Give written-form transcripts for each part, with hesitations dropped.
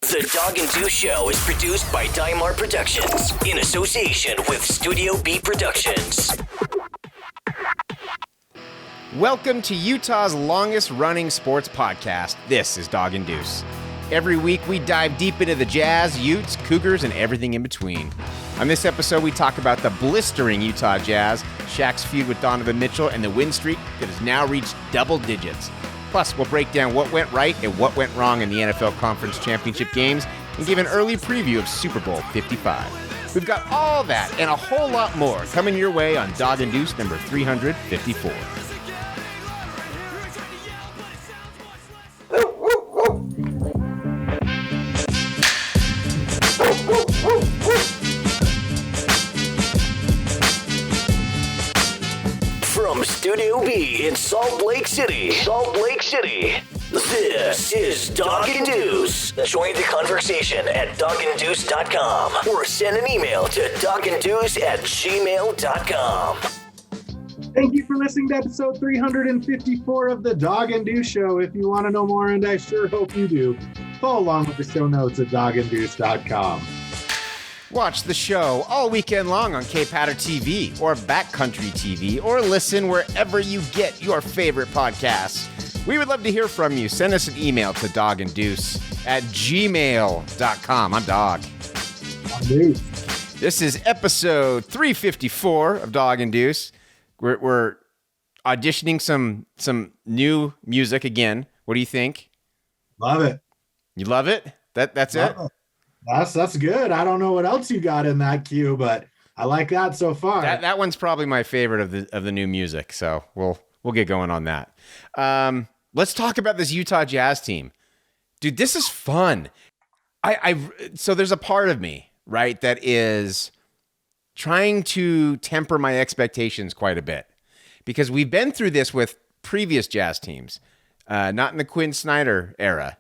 The Dog and Deuce Show is produced by Dymar Productions in association with Studio B Productions. Welcome to Utah's longest-running sports podcast. This is Dog and Deuce. Every week, we dive deep into the Jazz, Utes, Cougars, and everything in between. On this episode, we talk about the blistering Utah Jazz, Shaq's feud with Donovan Mitchell, and the win streak that has now reached double digits. Plus, we'll break down what went right and what went wrong in the NFL Conference Championship games and give an early preview of Super Bowl 55. We've got all that and a whole lot more coming your way on Dog and Deuce number 354. From Studio B in Salt Lake City, this is Dog and Deuce. Join the conversation at doganddeuce.com or send an email to doganddeuce@gmail.com. Thank you for listening to episode 354 of the Dog and Deuce Show. If you want to know more, and I sure hope you do, follow along with the show notes at doganddeuce.com. Watch the show all weekend long on K-Patter TV or Backcountry TV or listen wherever you get your favorite podcasts. We would love to hear from you. Send us an email to doganddeuce@gmail.com. I'm Dog. I'm Deuce. This is episode 354 of Dog and Deuce. We're auditioning some new music again. What do you think? Love it. You love it? That's it? That's good. I don't know what else you got in that queue, but I like that so far. That one's probably my favorite of the new music. So we'll get going on that. Let's talk about this Utah Jazz team, dude. This is fun. So there's a part of me, right, that is trying to temper my expectations quite a bit because we've been through this with previous Jazz teams, not in the Quinn Snyder era.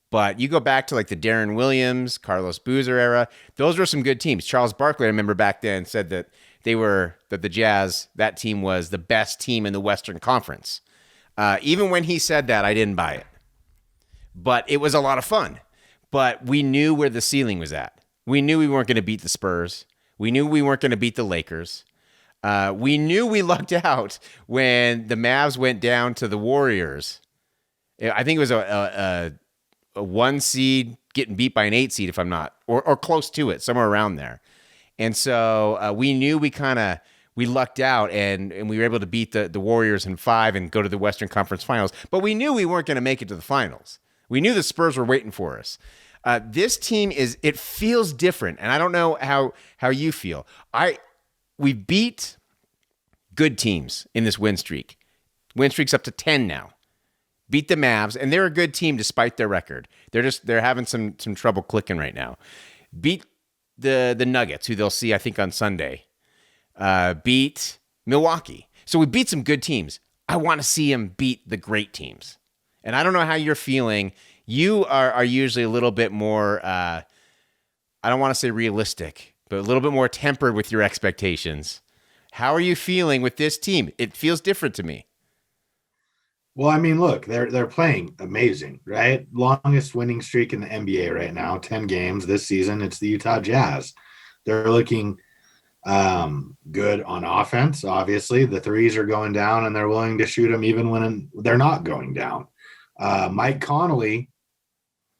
But you go back to like the Darren Williams, Carlos Boozer era. Those were some good teams. Charles Barkley, I remember back then, said that the Jazz, that team was the best team in the Western Conference. Even when he said that, I didn't buy it. But it was a lot of fun. But we knew where the ceiling was at. We knew we weren't going to beat the Spurs. We knew we weren't going to beat the Lakers. We knew we lucked out when the Mavs went down to the Warriors. I think it was a 1 seed getting beat by an 8 seed, if I'm not, or close to it, somewhere around there. And so we knew we lucked out and we were able to beat the Warriors in 5 and go to the Western Conference Finals. But we knew we weren't going to make it to the finals. We knew the Spurs were waiting for us. This team it feels different. And I don't know how you feel. We beat good teams in this win streak. Win streak's up to 10 now. Beat the Mavs, and they're a good team despite their record. They're having some trouble clicking right now. Beat the Nuggets, who they'll see, I think, on Sunday. Beat Milwaukee. So we beat some good teams. I want to see them beat the great teams. And I don't know how you're feeling. You are usually a little bit more, I don't want to say realistic, but a little bit more tempered with your expectations. How are you feeling with this team? It feels different to me. Well, I mean, look, they're playing amazing, right? Longest winning streak in the NBA right now, 10 games this season. It's the Utah Jazz. They're looking good on offense, obviously. The threes are going down, and they're willing to shoot them even when they're not going down. Mike Conley,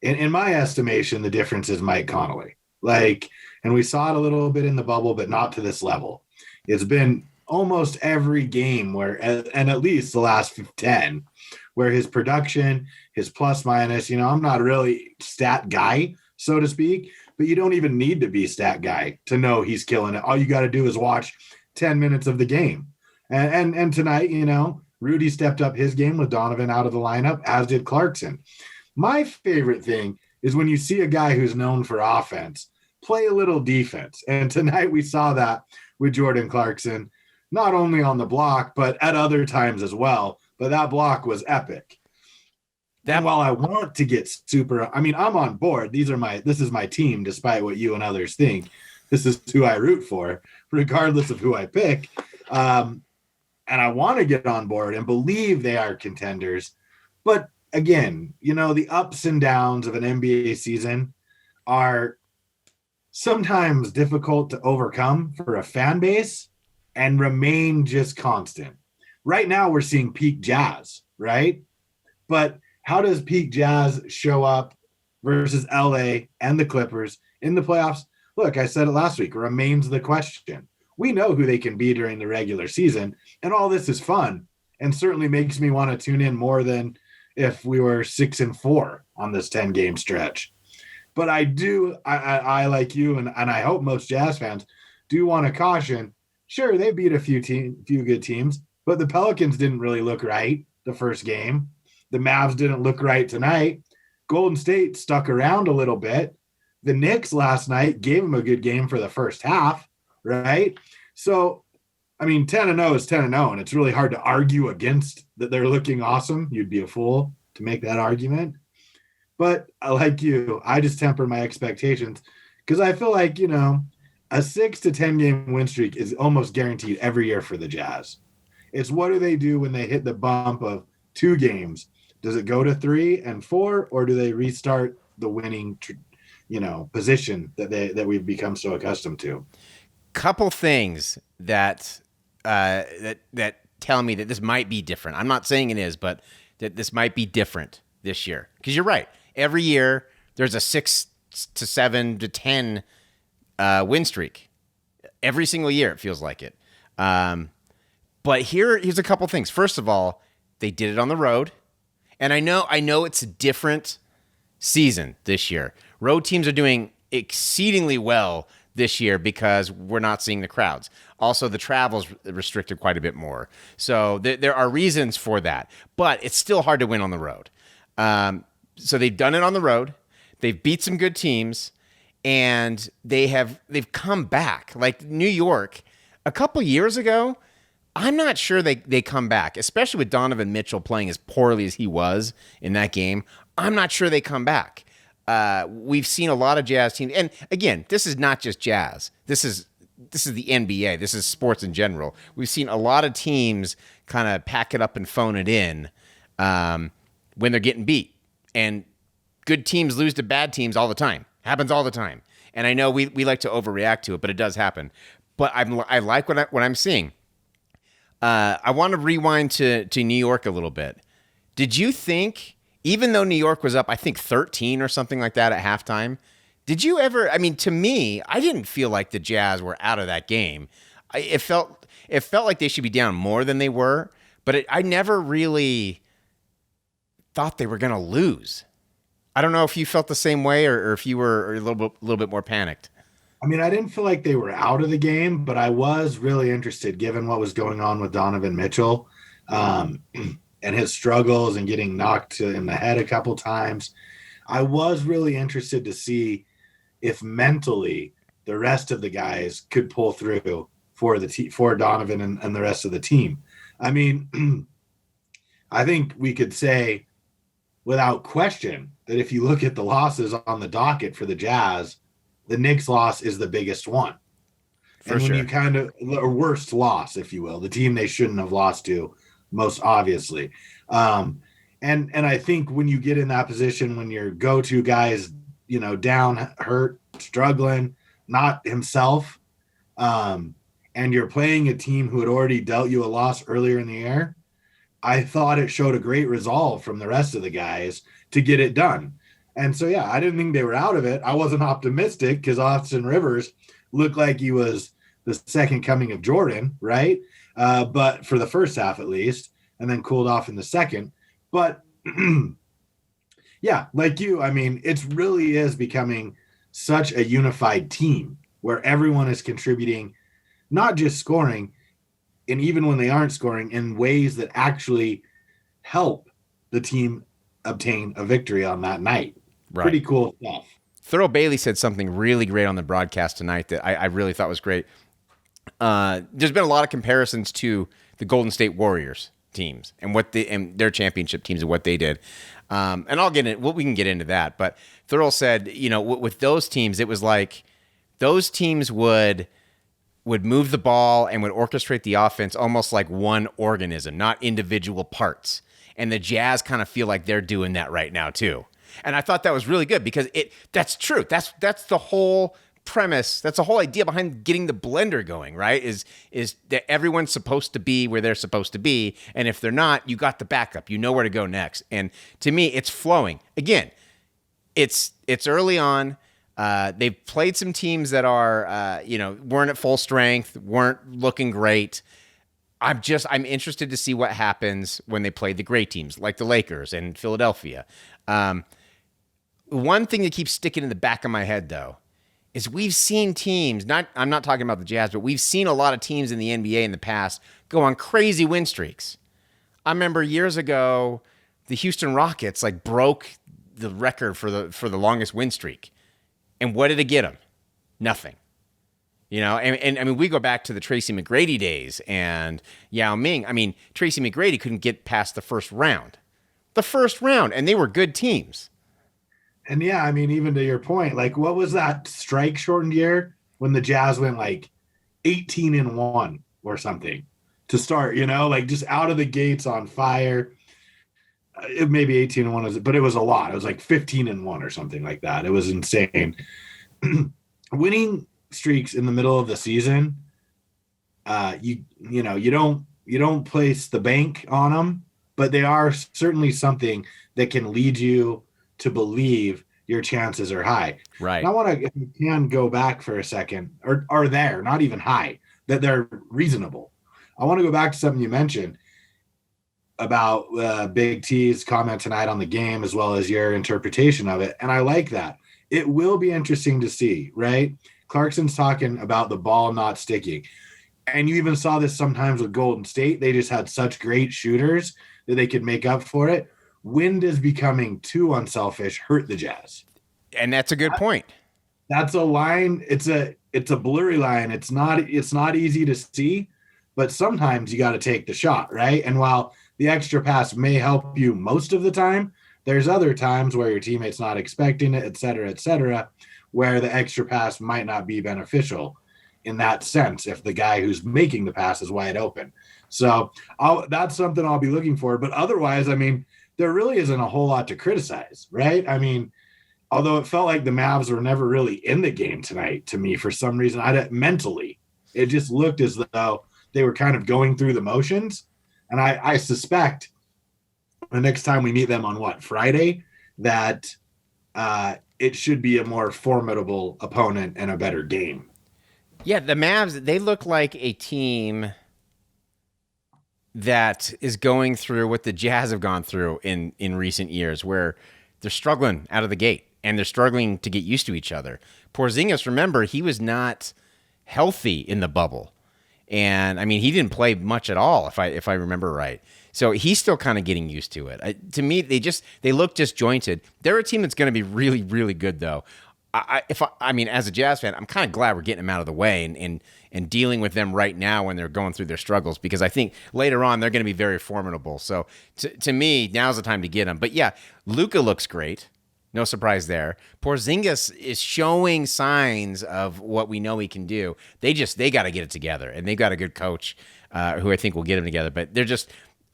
in my estimation, the difference is Mike Conley. And we saw it a little bit in the bubble, but not to this level. It's been almost every game and at least the last 10, where his production, his plus minus, I'm not really stat guy, so to speak, but you don't even need to be stat guy to know he's killing it. All you got to do is watch 10 minutes of the game. And tonight, Rudy stepped up his game with Donovan out of the lineup, as did Clarkson. My favorite thing is when you see a guy who's known for offense play a little defense. And tonight we saw that with Jordan Clarkson, not only on the block, but at other times as well. But that block was epic. And while I want to get I'm on board. This is my team, despite what you and others think. This is who I root for, regardless of who I pick. And I want to get on board and believe they are contenders. But again, the ups and downs of an NBA season, are sometimes difficult to overcome for a fan base and remain just constant. Right now, we're seeing peak Jazz, right? But how does peak Jazz show up versus LA and the Clippers in the playoffs? Look, I said it last week, remains the question. We know who they can be during the regular season, and all this is fun and certainly makes me want to tune in more than if we were 6-4 on this 10-game stretch. But I like you, and I hope most Jazz fans do want to caution. Sure, they beat a few good teams, but the Pelicans didn't really look right the first game. The Mavs didn't look right tonight. Golden State stuck around a little bit. The Knicks last night gave them a good game for the first half, right? So, I mean, 10-0 is 10-0, and it's really hard to argue against that they're looking awesome. You'd be a fool to make that argument. But like you, I just temper my expectations because I feel like, a 6 to 10 game win streak is almost guaranteed every year for the Jazz. It's what do they do when they hit the bump of 2 games? Does it go to 3 and 4, or do they restart the winning, position that we've become so accustomed to? Couple things that tell me that this might be different. I'm not saying it is, but that this might be different this year. Because you're right. Every year there's a 6 to 7 to 10 win streak. Every single year it feels like it. But here's a couple things. First of all, they did it on the road. And I know it's a different season this year. Road teams are doing exceedingly well this year because we're not seeing the crowds. Also, the travel's restricted quite a bit more. So there are reasons for that. But it's still hard to win on the road. So they've done it on the road. They've beat some good teams. And they've come back. Like New York, a couple years ago, I'm not sure they come back, especially with Donovan Mitchell playing as poorly as he was in that game. I'm not sure they come back. We've seen a lot of Jazz teams. And again, this is not just Jazz. This is the NBA. This is sports in general. We've seen a lot of teams kind of pack it up and phone it in when they're getting beat. And good teams lose to bad teams all the time. Happens all the time. And I know we like to overreact to it, but it does happen. But I like what I'm seeing. I want to rewind to New York a little bit. Did you think, even though New York was up, I think 13 or something like that at halftime, did you ever, to me, I didn't feel like the Jazz were out of that game. It felt like they should be down more than they were, but I never really thought they were going to lose. I don't know if you felt the same way or if you were a little bit more panicked. I didn't feel like they were out of the game, but I was really interested given what was going on with Donovan Mitchell and his struggles and getting knocked in the head a couple times. I was really interested to see if mentally the rest of the guys could pull through for Donovan and the rest of the team. I think we could say without question that if you look at the losses on the docket for the Jazz, the Knicks loss is the biggest one. When you or worst loss, if you will, the team they shouldn't have lost to, most obviously. And I think when you get in that position, when your go-to guy is, down, hurt, struggling, not himself, and you're playing a team who had already dealt you a loss earlier in the year, I thought it showed a great resolve from the rest of the guys to get it done. And so, yeah, I didn't think they were out of it. I wasn't optimistic because Austin Rivers looked like he was the second coming of Jordan, right? But for the first half at least, and then cooled off in the second. But yeah, like you, it really is becoming such a unified team where everyone is contributing, not just scoring, and even when they aren't scoring, in ways that actually help the team obtain a victory on that night. Right. Pretty cool stuff. Thurl Bailey said something really great on the broadcast tonight that I really thought was great. There's been a lot of comparisons to the Golden State Warriors teams and and their championship teams and what they did. And we can get into that. But Thurl said, with those teams, it was like those teams would move the ball and would orchestrate the offense almost like one organism, not individual parts. And the Jazz kind of feel like they're doing that right now too. And I thought that was really good because that's true. That's the whole premise. That's the whole idea behind getting the blender going, right? Is that everyone's supposed to be where they're supposed to be. And if they're not, you got the backup. You know where to go next. And to me, it's flowing. Again, it's early on. They've played some teams that are, weren't at full strength, weren't looking great. I'm interested to see what happens when they play the great teams like the Lakers and Philadelphia. One thing that keeps sticking in the back of my head, though, is we've seen teams, I'm not talking about the Jazz, but we've seen a lot of teams in the NBA in the past go on crazy win streaks. I remember years ago, the Houston Rockets broke the record for the longest win streak. And what did it get them? Nothing. And I mean, we go back to the Tracy McGrady days and Yao Ming. I mean, Tracy McGrady couldn't get past the first round. And they were good teams. And yeah, I mean, even to your point, what was that strike shortened year when the Jazz went 18-1 or something to start, just out of the gates on fire. It maybe 18-1 but it was a lot. It was 15-1 or something like that. It was insane. Winning streaks in the middle of the season, you don't place the bank on them, but they are certainly something that can lead you to believe your chances are high. Right. And I want to, if you can, go back for a second, or are there, not even high, that they're reasonable. I want to go back to something you mentioned about Big T's comment tonight on the game, as well as your interpretation of it. And I like that. It will be interesting to see, right? Clarkson's talking about the ball not sticking. And you even saw this sometimes with Golden State. They just had such great shooters that they could make up for it. Wind is becoming too unselfish, hurt the Jazz. And that's a good point. That's a line. It's a blurry line. It's not easy to see, but sometimes you got to take the shot, right? And while the extra pass may help you most of the time, there's other times where your teammate's not expecting it, et cetera, where the extra pass might not be beneficial in that sense if the guy who's making the pass is wide open. So that's something I'll be looking for. But otherwise, I mean, there really isn't a whole lot to criticize, right? I mean, although it felt like the Mavs were never really in the game tonight to me for some reason, mentally, it just looked as though they were kind of going through the motions. And I suspect the next time we meet them on Friday, that it should be a more formidable opponent and a better game. Yeah, the Mavs, they look like a team that is going through what the Jazz have gone through in recent years, where they're struggling out of the gate and they're struggling to get used to each other. Porzingis, remember, he was not healthy in the bubble. And I mean, he didn't play much at all, if I remember right. So he's still kind of getting used to it. To me, they look disjointed. They're a team that's going to be really, really good, though. I mean, as a Jazz fan, I'm kind of glad we're getting them out of the way and dealing with them right now when they're going through their struggles, because I think later on they're going to be very formidable. So to me, now's the time to get them. But yeah, Luka looks great. No surprise there. Porzingis is showing signs of what we know he can do. They got to get it together, and they've got a good coach who I think will get them together. But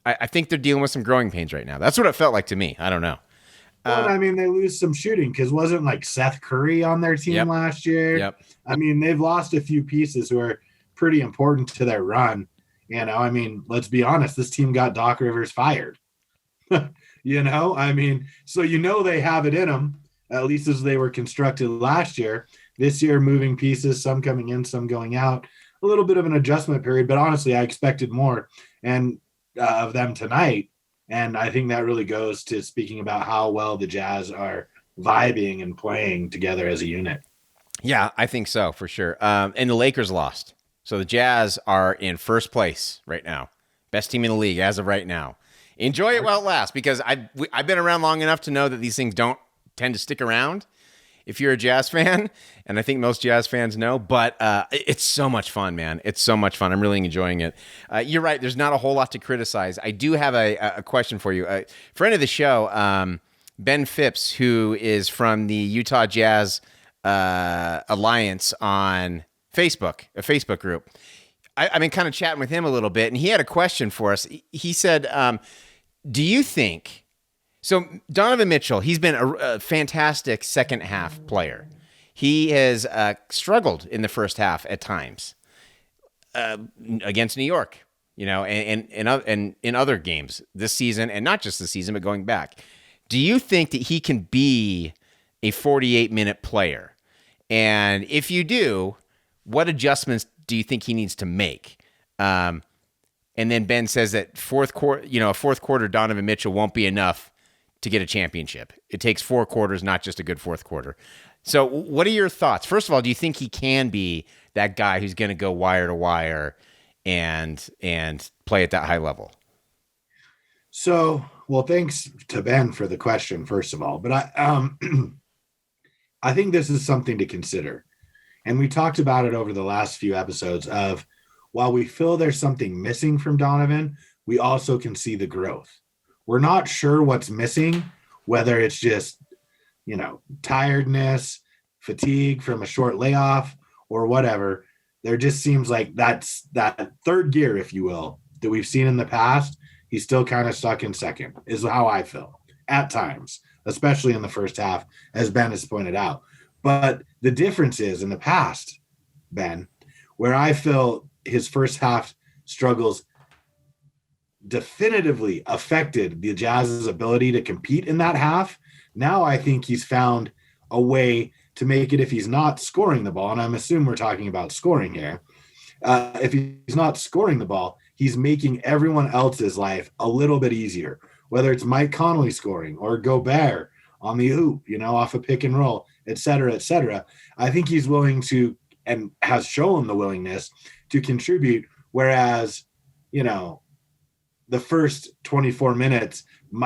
I think they're dealing with some growing pains right now. That's what it felt like to me. I don't know. Well, I mean, they lose some shooting because wasn't Seth Curry on their team last year? Yep. I mean, they've lost a few pieces who are pretty important to their run. I mean, let's be honest, this team got Doc Rivers fired. I mean, so they have it in them, at least as they were constructed last year. This year, moving pieces, some coming in, some going out, a little bit of an adjustment period. But honestly, I expected more of them tonight. And I think that really goes to speaking about how well the Jazz are vibing and playing together as a unit. Yeah, I think so, for sure. And the Lakers lost. So the Jazz are in first place right now. Best team in the league as of right now. Enjoy it while it lasts, because I've been around long enough to know that these things don't tend to stick around if you're a Jazz fan, and I think most Jazz fans know, but it's so much fun, man. It's so much fun. I'm really enjoying it. You're right. There's not a whole lot to criticize. I do have a question for you. A friend of the show, Ben Phipps, who is from the Utah Jazz Alliance on Facebook, a Facebook group. I've been kind of chatting with him a little bit, and he had a question for us. He said, do you think So Donovan Mitchell, he's been a fantastic second half player. He has struggled in the first half at times against New York, and in other games this season, and not just this season, but going back. Do you think that he can be a 48-minute player? And if you do, what adjustments do you think he needs to make? And then Ben says that fourth quarter Donovan Mitchell won't be enough to get a championship. It takes 4 quarters, not just a good fourth quarter. So what are your thoughts? First of all, do you think he can be that guy who's going to go wire to wire and play at that high level? So, well, thanks to Ben for the question, first of all. But I think this is something to consider. And we talked about it over the last few episodes of, while we feel there's something missing from Donovan, we also can see the growth. We're not sure what's missing, whether it's just, tiredness, fatigue from a short layoff, or whatever. There just seems like that's that third gear, if you will, that we've seen in the past. He's still kind of stuck in second, is how I feel at times, especially in the first half, as Ben has pointed out. But the difference is in the past, Ben, where I feel his first half struggles definitively affected the Jazz's ability to compete in that half. Now I think he's found a way to make it, if he's not scoring the ball, and I'm assuming we're talking about scoring here, if he's not scoring the ball, he's making everyone else's life a little bit easier, whether it's Mike Conley scoring or Gobert on the hoop, off a pick and roll, et cetera, et cetera. I think he's willing to, and has shown the willingness to contribute, whereas, the first 24 minutes you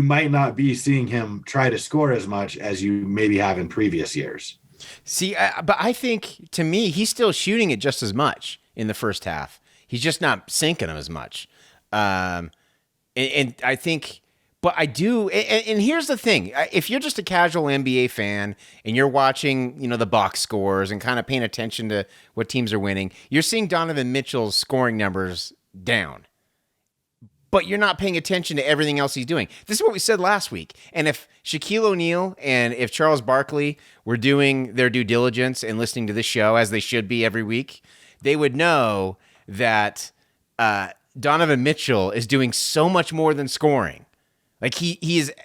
might not be seeing him try to score as much as you maybe have in previous years. See, but I think, to me, he's still shooting it just as much in the first half. He's just not sinking them as much. And I think, but I do, and here's the thing. If you're just a casual NBA fan and you're watching, the box scores and kind of paying attention to what teams are winning, you're seeing Donovan Mitchell's scoring numbers down. But you're not paying attention to everything else he's doing. This is what we said last week. And if Shaquille O'Neal and if Charles Barkley were doing their due diligence and listening to this show, as they should be every week, they would know that Donovan Mitchell is doing so much more than scoring. Like he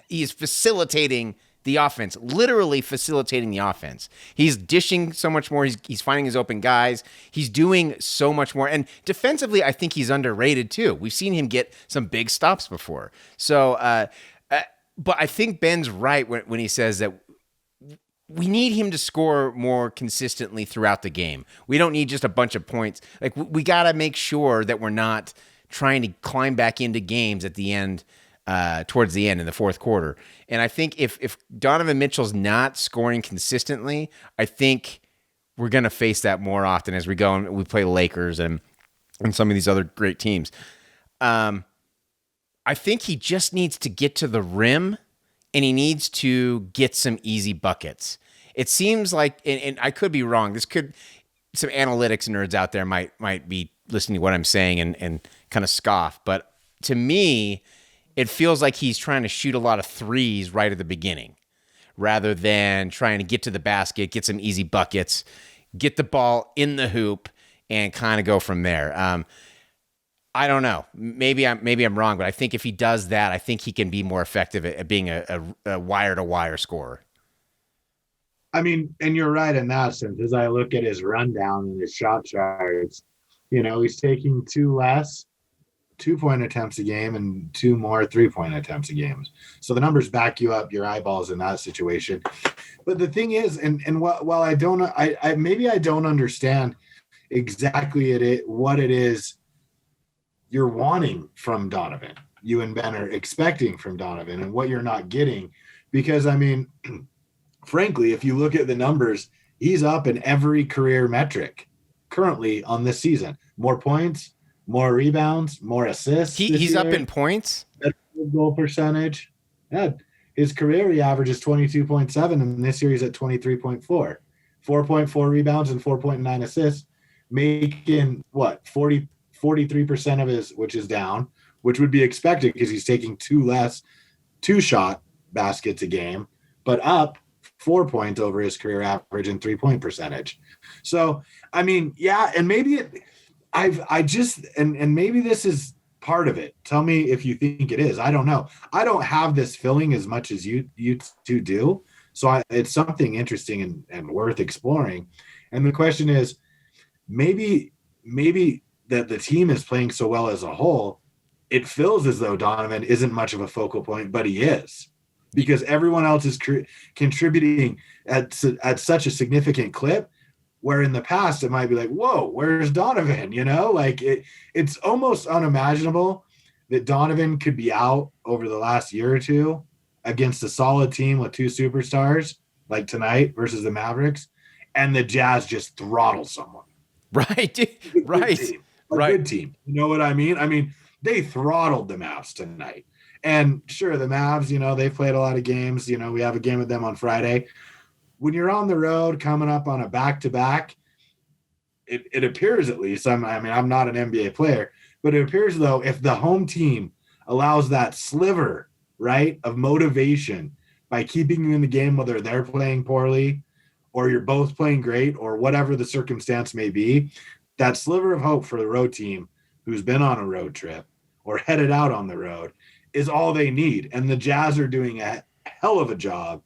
is facilitating the offense, literally facilitating the offense. He's dishing so much more. He's finding his open guys. He's doing so much more. And defensively, I think he's underrated too. We've seen him get some big stops before. So, but I think Ben's right when he says that we need him to score more consistently throughout the game. We don't need just a bunch of points. Like we got to make sure that we're not trying to climb back into games at the end, towards the end in the fourth quarter. And I think if Donovan Mitchell's not scoring consistently, I think we're going to face that more often as we go and we play Lakers and some of these other great teams. I think he just needs to get to the rim and he needs to get some easy buckets. It seems like, and I could be wrong, some analytics nerds out there might be listening to what I'm saying and kind of scoff, but to me, it feels like he's trying to shoot a lot of threes right at the beginning rather than trying to get to the basket, get some easy buckets, get the ball in the hoop, and kind of go from there. I don't know. Maybe I'm wrong, but I think if he does that, I think he can be more effective at being a wire-to-wire scorer. I mean, and you're right in that sense. As I look at his rundown and his shot charts, he's taking 2 less 2-point attempts a game and 2 more 3-point attempts a game. So the numbers back you up your eyeballs in that situation. But the thing is, and while I don't understand exactly what it is you're wanting from Donovan, you and Ben are expecting from Donovan, and what you're not getting, because I mean, frankly, if you look at the numbers, he's up in every career metric currently on this season. More points, more rebounds, more assists. He's up in points. Goal percentage. Yeah, his career he averages 22.7, and this year he's at 23.4. 4.4 rebounds and 4.9 assists, making 43% of his, which is down, which would be expected because he's taking two shot baskets a game, but up 4 points over his career average and 3-point percentage. So, I mean, yeah, and maybe maybe this is part of it. Tell me if you think it is. I don't know. I don't have this feeling as much as you two do. So it's something interesting and worth exploring. And the question is, maybe that the team is playing so well as a whole, it feels as though Donovan isn't much of a focal point, but he is, because everyone else is contributing at such a significant clip, where in the past it might be like, whoa, where's Donovan? You know, like it's almost unimaginable that Donovan could be out over the last year or two against a solid team with two superstars like tonight versus the Mavericks, and the Jazz just throttle someone. Right. Right. Good team. You know what I mean? I mean, they throttled the Mavs tonight. And sure, the Mavs, you know, they played a lot of games. You know, we have a game with them on Friday. When you're on the road coming up on a back-to-back, it appears, at least, I'm not an NBA player, but it appears though, if the home team allows that sliver, right, of motivation by keeping you in the game, whether they're playing poorly or you're both playing great or whatever the circumstance may be, that sliver of hope for the road team who's been on a road trip or headed out on the road is all they need. And the Jazz are doing a hell of a job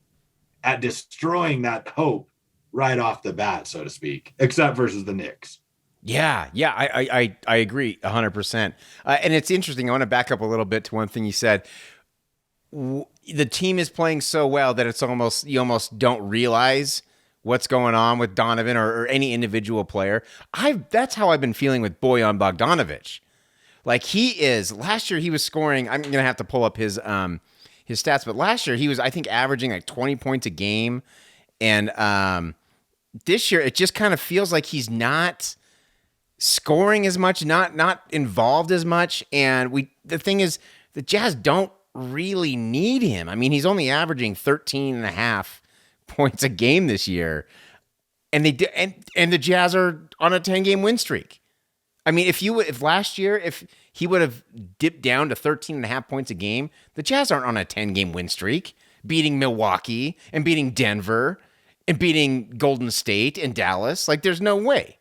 at destroying that hope right off the bat, so to speak, except versus the Knicks. Yeah, I agree 100%. And it's interesting. I want to back up a little bit to one thing you said. The team is playing so well that you almost don't realize what's going on with Donovan or any individual player. That's how I've been feeling with Bojan Bogdanovic. Like, he is, last year he was scoring, I'm going to have to pull up his stats, but last year he was, I think, averaging like 20 points a game. And this year it just kind of feels like he's not scoring as much, not involved as much. And the thing is, the Jazz don't really need him. I mean, he's only averaging 13 and a half points a game this year. And the Jazz are on a 10-game win streak. I mean, if last year, if he would have dipped down to 13 and a half points a game, the Jazz aren't on a 10-game win streak, beating Milwaukee and beating Denver and beating Golden State and Dallas. Like, there's no way.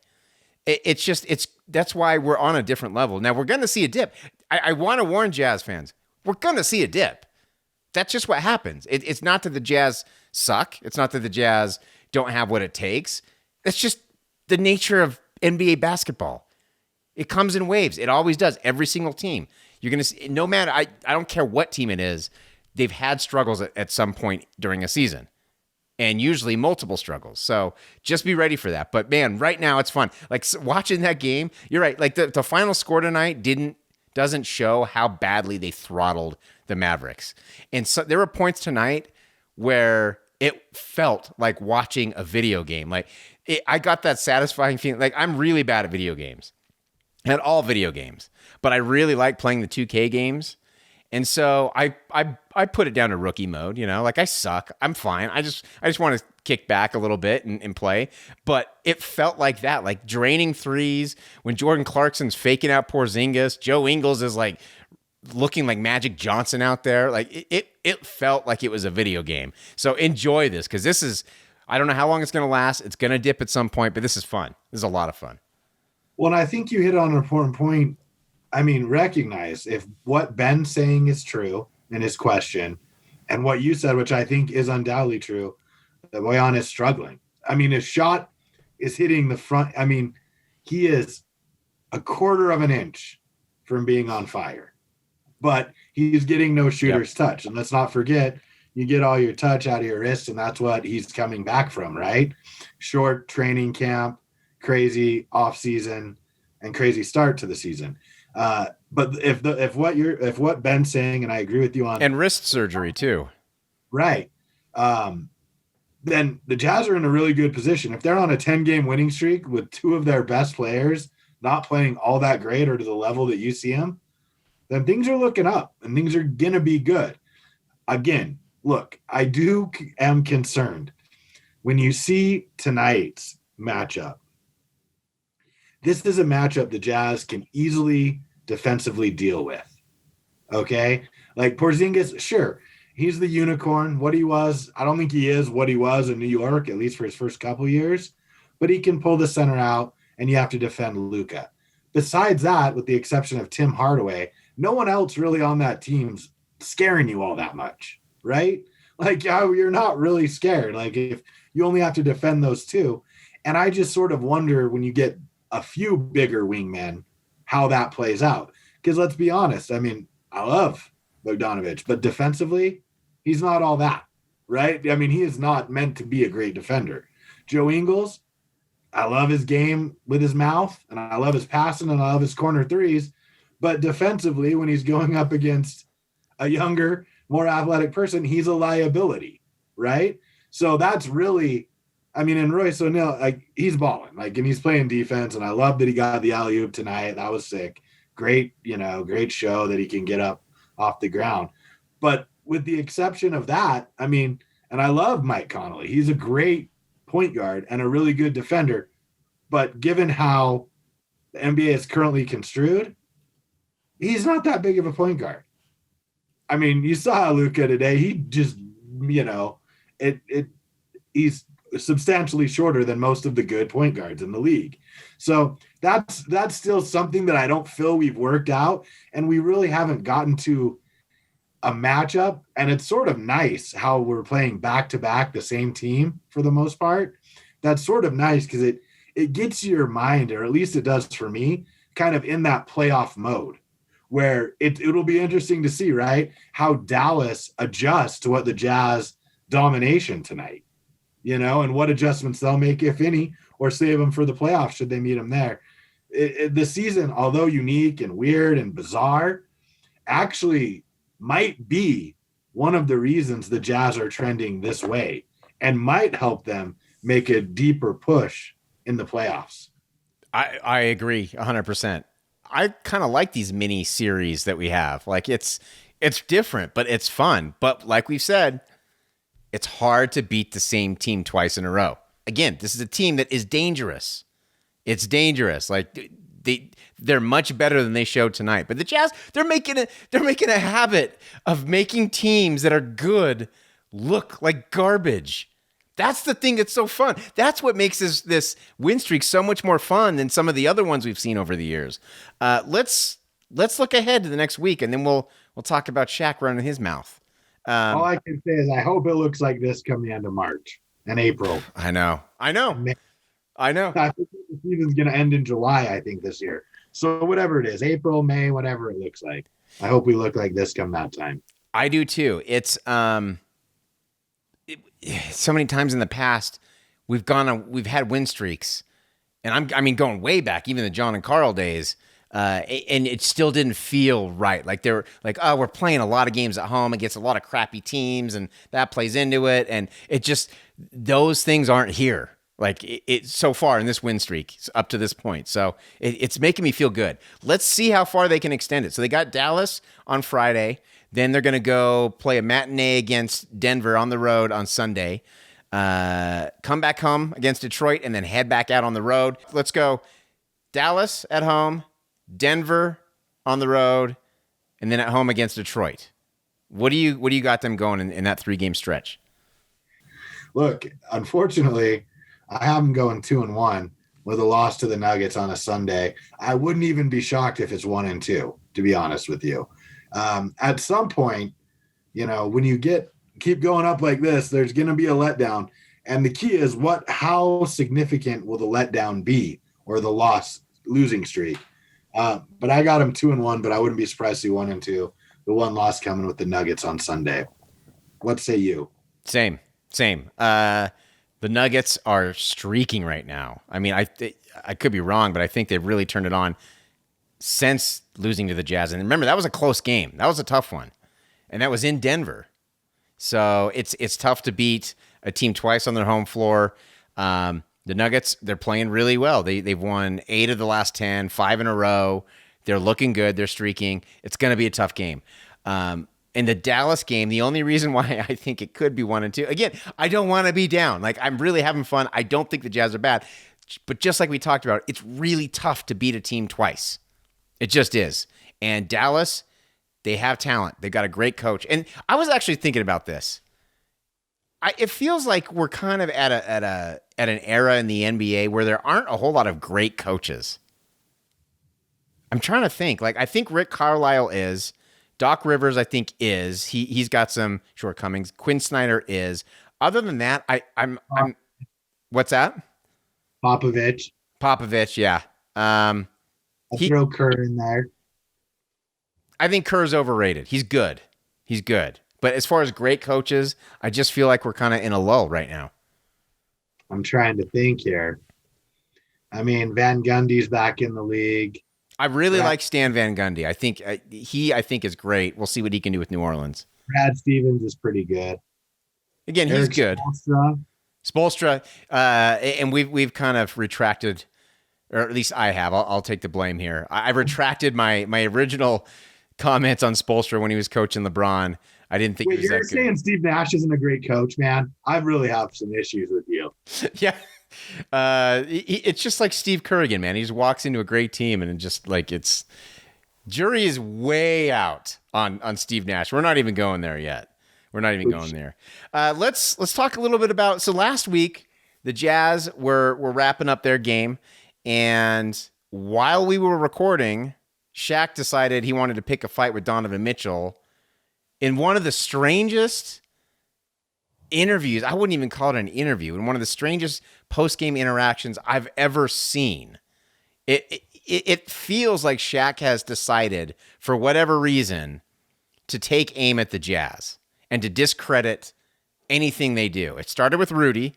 That's why we're on a different level. Now, we're going to see a dip. I want to warn Jazz fans. We're going to see a dip. That's just what happens. It's not that the Jazz suck. It's not that the Jazz don't have what it takes. It's just the nature of NBA basketball. It comes in waves. It always does. Every single team. You're going to see, no matter, I don't care what team it is, they've had struggles at some point during a season. And usually multiple struggles. So just be ready for that. But man, right now it's fun. Like, watching that game, you're right. Like, the final score tonight doesn't show how badly they throttled the Mavericks. And so there were points tonight where it felt like watching a video game. Like, I got that satisfying feeling. Like, I'm really bad at video games. At all video games, but I really like playing the 2K games. And so I put it down to rookie mode, you know, like, I suck. I'm fine. I just want to kick back a little bit and play. But it felt like that, like draining threes when Jordan Clarkson's faking out Porzingis. Joe Ingles is like looking like Magic Johnson out there. Like, it felt like it was a video game. So enjoy this, because this is, I don't know how long it's going to last. It's going to dip at some point, but this is fun. This is a lot of fun. Well, I think you hit on an important point. I mean, recognize if what Ben's saying is true in his question, and what you said, which I think is undoubtedly true, that Bojan is struggling. I mean, his shot is hitting the front. I mean, he is a quarter of an inch from being on fire, but he's getting no shooter's touch. And let's not forget, you get all your touch out of your wrist, and that's what he's coming back from, right? Short training camp, crazy off season, and crazy start to the season. But if what Ben's saying, and I agree with you on, and wrist surgery too, right? Then the Jazz are in a really good position. If they're on a 10-game winning streak with two of their best players not playing all that great or to the level that you see them, then things are looking up and things are gonna be good. Again, look, I am concerned when you see tonight's matchup. This is a matchup the Jazz can easily defensively deal with. Okay. Like Porzingis, sure, he's the unicorn. What he was, I don't think he is what he was in New York, at least for his first couple of years, but he can pull the center out and you have to defend Luka. Besides that, with the exception of Tim Hardaway, no one else really on that team's scaring you all that much, right? Like, you're not really scared. Like, if you only have to defend those two. And I just sort of wonder when you get a few bigger wingmen, how that plays out. Because let's be honest, I mean, I love Bogdanovich, but defensively, he's not all that, right? I mean, he is not meant to be a great defender. Joe Ingles, I love his game with his mouth, and I love his passing, and I love his corner threes. But defensively, when he's going up against a younger, more athletic person, he's a liability, right? So that's really, I mean, and Royce O'Neal, like, he's balling, like, and he's playing defense, and I love that he got the alley-oop tonight. That was sick. Great, great show that he can get up off the ground. But with the exception of that, I mean, and I love Mike Conley. He's a great point guard and a really good defender. But given how the NBA is currently construed, he's not that big of a point guard. I mean, you saw Luka today. He just, he's substantially shorter than most of the good point guards in the league. So that's still something that I don't feel we've worked out, and we really haven't gotten to a matchup. And it's sort of nice how we're playing back to back the same team for the most part. That's sort of nice because it gets your mind, or at least it does for me, kind of in that playoff mode where it'll be interesting to see, right, how Dallas adjusts to what the Jazz domination tonight, and what adjustments they'll make, if any, or save them for the playoffs should they meet them there. The season, although unique and weird and bizarre, actually might be one of the reasons the Jazz are trending this way and might help them make a deeper push in the playoffs. I agree 100%. I kind of like these mini series that we have. Like, it's different, but it's fun. But like we've said, it's hard to beat the same team twice in a row. Again, this is a team that is dangerous. It's dangerous. Like, they're much better than they showed tonight. But the Jazz, they're making a habit of making teams that are good look like garbage. That's the thing that's so fun. That's what makes this win streak so much more fun than some of the other ones we've seen over the years. Let's look ahead to the next week, and then we'll talk about Shaq running his mouth. All I can say is I hope it looks like this come the end of March and April. I know. I think the season's going to end in July, I think, this year. So whatever it is, April, May, whatever it looks like, I hope we look like this come that time. I do too. It's so many times in the past we've had win streaks, and I mean going way back, even the John and Carl days, and it still didn't feel right. Like they're like, oh, we're playing a lot of games at home against a lot of crappy teams, and that plays into it, and it just, those things aren't here. Like it so far in this win streak up to this point. So it's making me feel good. Let's see how far they can extend it. So they got Dallas on Friday. Then they're going to go play a matinee against Denver on the road on Sunday. Come back home against Detroit and then head back out on the road. Let's go Dallas at home, Denver on the road, and then at home against Detroit. What do you got them going in that 3-game stretch? Look, unfortunately, I have them going 2-1 with a loss to the Nuggets on a Sunday. I wouldn't even be shocked if it's 1-2, to be honest with you. At some point, when you keep going up like this, there's going to be a letdown. And the key is how significant will the letdown be, or the losing streak? But I got them 2-1, but I wouldn't be surprised to see 1-2. The one loss coming with the Nuggets on Sunday. What say you? Same. The Nuggets are streaking right now. I mean, I could be wrong, but I think they've really turned it on since losing to the Jazz. And remember, that was a close game. That was a tough one. And that was in Denver. So it's tough to beat a team twice on their home floor. The Nuggets, they're playing really well. They've won 8 of the last 10, 5 in a row. They're looking good. They're streaking. It's going to be a tough game. In the Dallas game, the only reason why I think it could be 1-2, again, I don't want to be down. Like, I'm really having fun. I don't think the Jazz are bad. But just like we talked about, it's really tough to beat a team twice. It just is. And Dallas, They have talent. They've got a great coach. And I was actually thinking about this. It feels like we're kind of at an era in the NBA where there aren't a whole lot of great coaches. I'm trying to think. Like, I think Rick Carlisle is. Doc Rivers, I think, is. He's got some shortcomings. Quinn Snyder is. Other than that, I'm what's that? Popovich, yeah. I'll throw Kerr in there. I think Kerr's overrated. He's good. But as far as great coaches, I just feel like we're kind of in a lull right now. I'm trying to think here. I mean, Van Gundy's back in the league. I really like Stan Van Gundy. I think he is great. We'll see what he can do with New Orleans. Brad Stevens is pretty good. Again, he's good. Spoelstra, and we've kind of retracted, or at least I have. I'll take the blame here. I retracted my original comments on Spoelstra when he was coaching LeBron. I didn't think he was that good. You're saying Steve Nash isn't a great coach, man? I really have some issues with you. Yeah. It's just like Steve Kerr again, man. He just walks into a great team and just like jury is way out on Steve Nash. We're not even going there yet. Let's talk a little bit about, so last week the Jazz were wrapping up their game, and while we were recording, Shaq decided he wanted to pick a fight with Donovan Mitchell in one of the strangest interviews. I wouldn't even call it an interview. In one of the strangest post-game interactions I've ever seen. It feels like Shaq has decided, for whatever reason, to take aim at the Jazz and to discredit anything they do. It started with Rudy.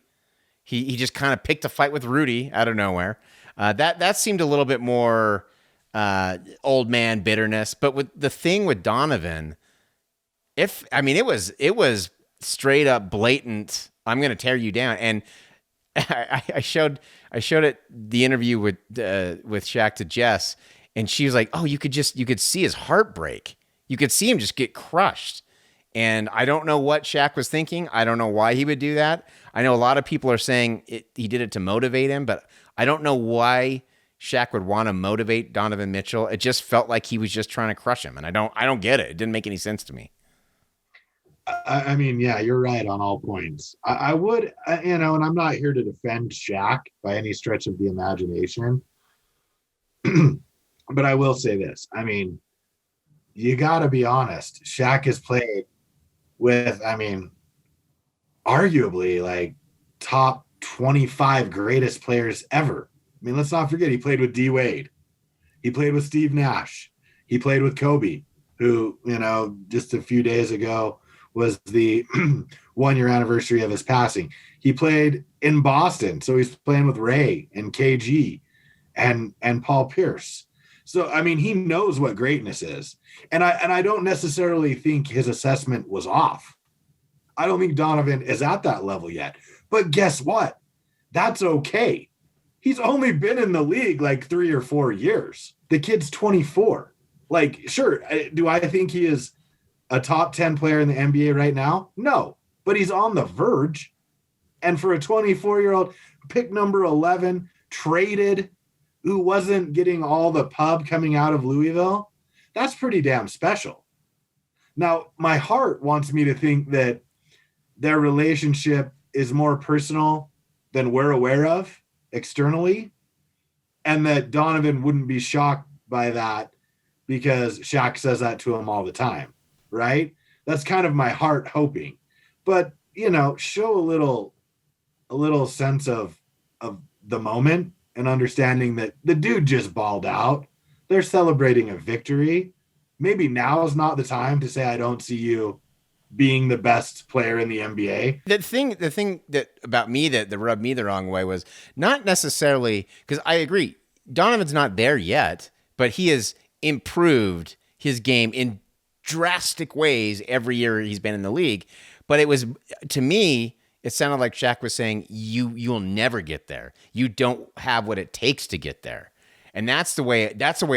He just kind of picked a fight with Rudy out of nowhere. That seemed a little bit more old man bitterness. But with the thing with Donovan, it was straight up blatant. I'm going to tear you down. And I showed it, the interview with Shaq to Jess, and she was like, "Oh, you could see his heart break. You could see him just get crushed." And I don't know what Shaq was thinking. I don't know why he would do that. I know a lot of people are saying he did it to motivate him, but I don't know why Shaq would want to motivate Donovan Mitchell. It just felt like he was just trying to crush him, and I don't get it. It didn't make any sense to me. I mean, yeah, you're right on all points. I would, and I'm not here to defend Shaq by any stretch of the imagination, but I will say this. I mean, you got to be honest. Shaq has played with, arguably like top 25 greatest players ever. I mean, let's not forget, he played with D Wade. He played with Steve Nash. He played with Kobe, who, just a few days ago was the 1 year anniversary of his passing. He played in Boston, so he's playing with Ray and KG and Paul Pierce. So, I mean, he knows what greatness is. And I don't necessarily think his assessment was off. I don't think Donovan is at that level yet. But guess what? That's okay. He's only been in the league like 3 or 4 years. The kid's 24. Like, sure, do I think he is a top 10 player in the NBA right now? No, but he's on the verge. And for a 24-year-old, pick number 11, traded, who wasn't getting all the pub coming out of Louisville, that's pretty damn special. Now, my heart wants me to think that their relationship is more personal than we're aware of externally, and that Donovan wouldn't be shocked by that because Shaq says that to him all the time, right? That's kind of my heart hoping. But, show a little sense of the moment and understanding that the dude just balled out. They're celebrating a victory. Maybe now is not the time to say, I don't see you being the best player in the NBA. The thing that about me that rubbed me the wrong way was not necessarily, because I agree, Donovan's not there yet, but he has improved his game in drastic ways every year he's been in the league. But it was, to me, it sounded like Shaq was saying, you'll never get there. You don't have what it takes to get there. And that's the way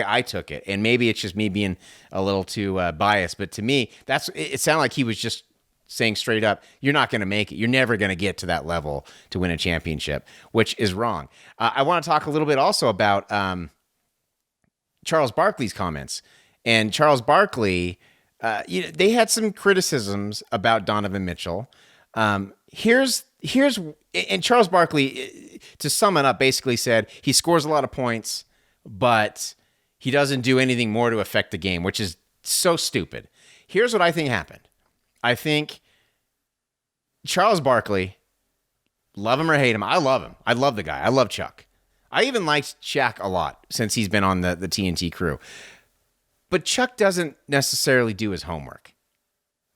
I took it. And maybe it's just me being a little too biased, but to me, it sounded like he was just saying straight up, you're not going to make it. You're never going to get to that level to win a championship, which is wrong. I want to talk a little bit also about Charles Barkley's comments. And Charles Barkley, they had some criticisms about Donovan Mitchell. Here's and Charles Barkley, to sum it up, basically said he scores a lot of points, but he doesn't do anything more to affect the game, which is so stupid. Here's what I think happened. I think Charles Barkley, love him or hate him, I love him. I love the guy. I love Chuck. I even liked Shaq a lot since he's been on the TNT crew. But Chuck doesn't necessarily do his homework.